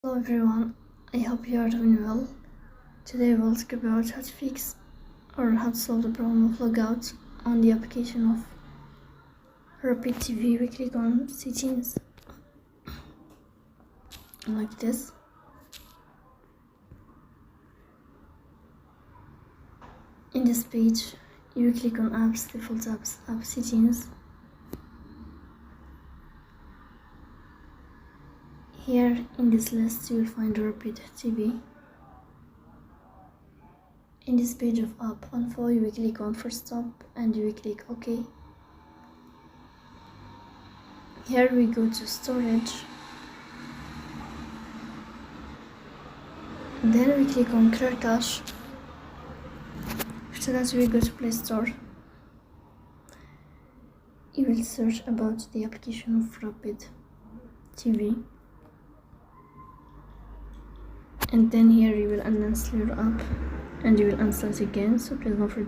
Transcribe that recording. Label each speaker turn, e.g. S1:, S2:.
S1: Hello everyone, I hope you are doing well. Today we'll talk about how to fix or how to solve the problem of logout on the application of Rapid TV. We click on settings like this. In this page you click on apps, default apps, app settings. Here in this list you will find Rapid TV. In this page of app info you will click on first stop and you will click OK. Here we go to storage. Then we click on clear cache. After that we go to Play Store. You will search about the application of Rapid TV. And then here you will uninstall your app and you will install it again, so please don't forget